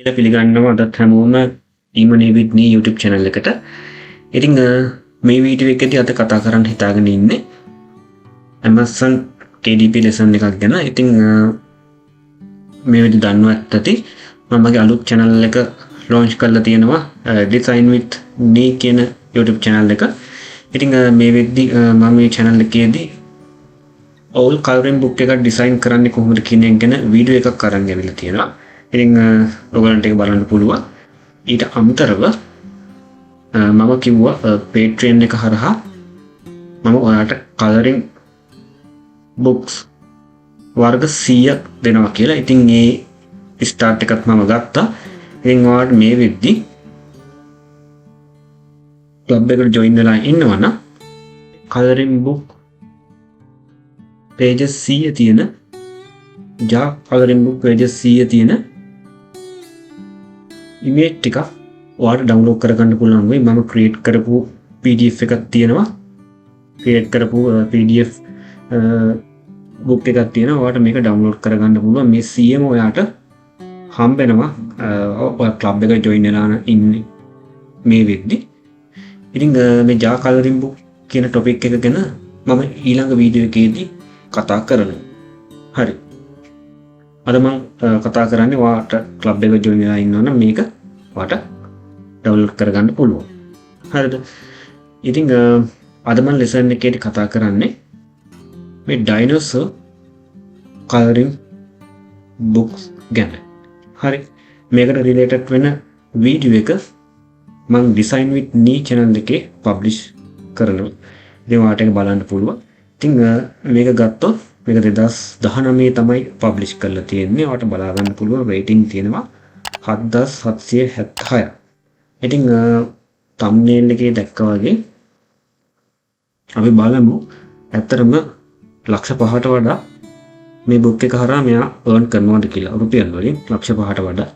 කියලා පිළිගන්නවා අදත් හැමෝම ඊමනේ විත්නි YouTube channel එකට. ඉතින් මේ වීඩියෝ එකේදී අද කතා කරන්න හිතාගෙන ඉන්නේ Amazon KDP lesson එකක් ගැන. ඉතින් මේ විදිහ දන්නවත් ඇති මමගේ අලුත් channel එක launch කරලා තියෙනවා design with me කියන YouTube channel එක. ඉතින් මේ විදිහ මම මේ channel එකේදී all coloring book එකක් design කරන්නේ කොහොමද කියන එක ගැන වීඩියෝ එකක් අරන් ගිහලා තියෙනවා. ඉතින් ඔයගලන්ට ඒක බලන්න පුළුවන්. ඊට අමතරව මම කිව්වා Patreon එක හරහා මම ඔයාලට coloring books වර්ග 100ක් දෙනවා කියලා. ඉතින් ඒ ස්ටාර්ට් එකත් මම ගත්තා. ඉතින් ඔයාලට මේ වෙද්දි club එකට join වෙලා ඉන්නවනම් coloring book pages 100 තියෙන coloring book pages 100 තියෙන image ටික ඔයාලට download කරගන්න පුළුවන් වෙයි. මම create කරපු PDF එකක් තියෙනවා. create කරපු PDF book එකක් තියෙනවා. ඔයාලට මේක download කරගන්න පුළුවන්. මේ 100ම ඔයාලට හම්බ වෙනවා. ඔයා club එකට join වෙලා ඉන්නේ මේ වෙද්දි. ඉතින් මේ coloring book කියන topic එක ගැන මම ඊළඟ වීඩියෝ එකේදී කතා කරනවා. හරි. අද මම කතා කරන්නේ ඔයාලට club එක join වෙලා ඉන්නවනම් මේක ඔයාලට download කරගන්න පුළුවන්. හරිද? ඉතින් අද මම lesson එකේදී කතා කරන්නේ මේ dinosaur coloring books ගැන. හරි. මේකට related වෙන වීඩියෝ එක මම design with me channel එකේ publish කරනවා. ඉතින් ඔයාලට ඒක බලන්න පුළුවන්. ඉතින් මේක ගත්තොත් මේක 2019 තමයි පබ්ලිෂ් කරලා තියෙන්නේ. ඔයාලට බලා ගන්න පුළුවන්. රේටින් තියෙනවා 7776. ඉතින් thumbnail එකේ දැක්කා වගේ අපි බලමු ඇත්තටම ලක්ෂ 5ට වඩා මේ book එක හරහා මෙයා earn කරනවද කියලා. රුපියල් වලින් ලක්ෂ 5ට වඩා.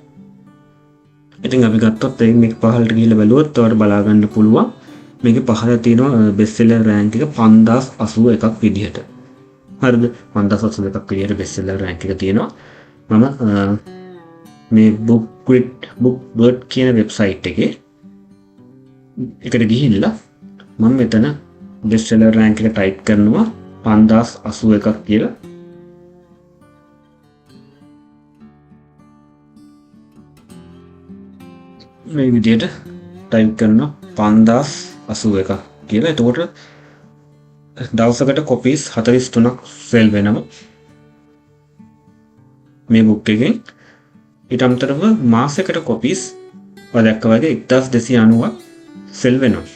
ඉතින් අපි ගත්තොත් මේක පහළට ගිහිල්ලා බැලුවොත් ඔයාලට බලා ගන්න පුළුවන්. මේකේ පහළ තියෙනවා best seller rank එක 5081ක් විදිහට. හරිද? 5081ක් විදිහට best seller rank එක තියෙනවා. මම මේ book bird කියන website එකේ එකට ගිහිල්ලා මම මෙතන best seller rank එක type කරනවා 5081ක් කියලා. මේ විදිහට type කරනවා 5081ක් කියලා. එතකොට දවසකට copies 43ක් sell වෙනවා මේ book එකෙන්. ඊට අමතරව මාසයකට copies ඔයා දැක්ක වගේ 1290ක් sell වෙනවා.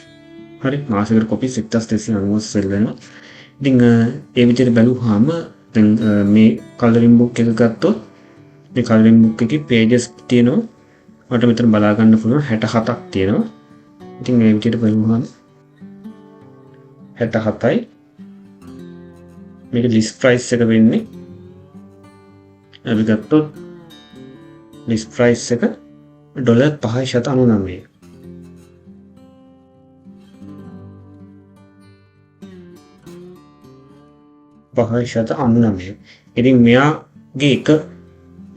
හරි. මාසයකට copies 1290ක් sell වෙනවා. ඉතින් ඒ විදිහට බැලුවාම දැන් මේ coloring book එක ගත්තොත් මේ coloring book එකේ pages තියෙනවා. ඔයාලට මෙතන බලා ගන්න පුළුවන් 67ක් තියෙනවා. ඉතින් මේ විදිහට බලුවාම 67යි. මේක list price එක වෙන්නේ අපි ගත්තොත් list price එක $5.99. $5.99. ඉතින් මෙයාගේ එක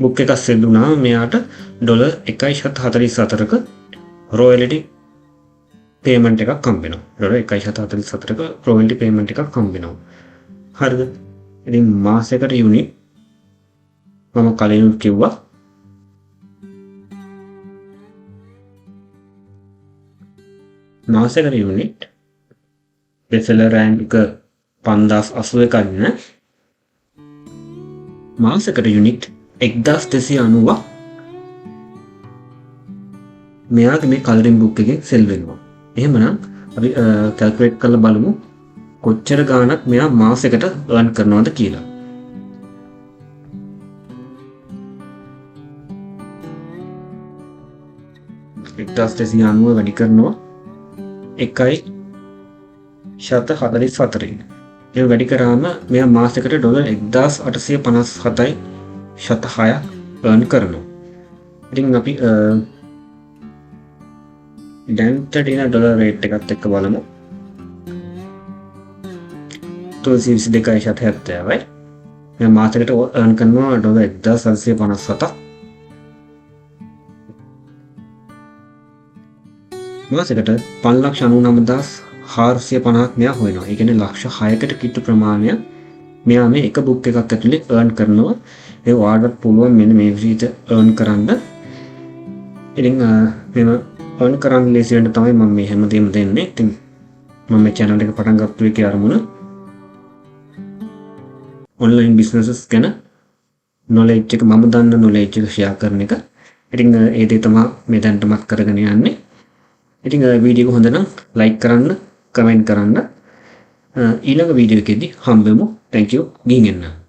book එකක් sell වුණා මෙයාට $1.44ක royalty payment එකක් හම්බ වෙනවා. $1.44ක royalty payment එකක් හම්බ වෙනවා. හරිද? ඉතින් මාසයකට unit මම කලින් කිව්වා මාසයකට unit best seller rank 5081ක් ගන්න මාසයකට unit 1290ක් මෙයාගේ මේ coloring book එකෙන් sell වෙනවා. එහෙමනම් අපි calculate කරලා බලමු කොච්චර ගාණක් මෙයා මාසයකට earn කරනවද කියලා. $1290 වැඩි කරනවා 1.44. ඒක වැඩි කරාම මෙයා මාසයකට $1857.6 earn කරනවා. ඉතින් අපි දැන්ට දින ඩොලර් රේට් එකත් එක්ක බලමු. 322.70යි. මේ මාසෙකට earn කරනවා $1757ක්. මාසෙකට 5,99,450ක් මෙයා හොයනවා. ඒ කියන්නේ ලක්ෂ 6කට කිට්ටු ප්‍රමාණයක් මෙයා මේ එක බුක් එකක් ඇතුලේ earn කරනවා. ඒ ඔයාලට පුළුවන් මෙන්න මේ විදිහට earn කරන්න. ඉතින් මෙම earn කරන්න ලේසි වෙන්න තමයි මම මේ හැමදේම දෙන්නේ. ඉතින් මම මේ channel එක පටන් ගත්ත එකේ අරමුණ online businesses ගැන knowledge එක මම දන්න knowledge එක share කරන එක. ඉතින් ඒ දේ තමයි මේ දැනටමත් කරගෙන යන්නේ. ඉතින් වීඩියෝ එක හොඳ නම් like කරන්න, comment කරන්න. ඊළඟ වීඩියෝ එකේදී හම්බෙමු. Thank you. ගිහින් එන්න.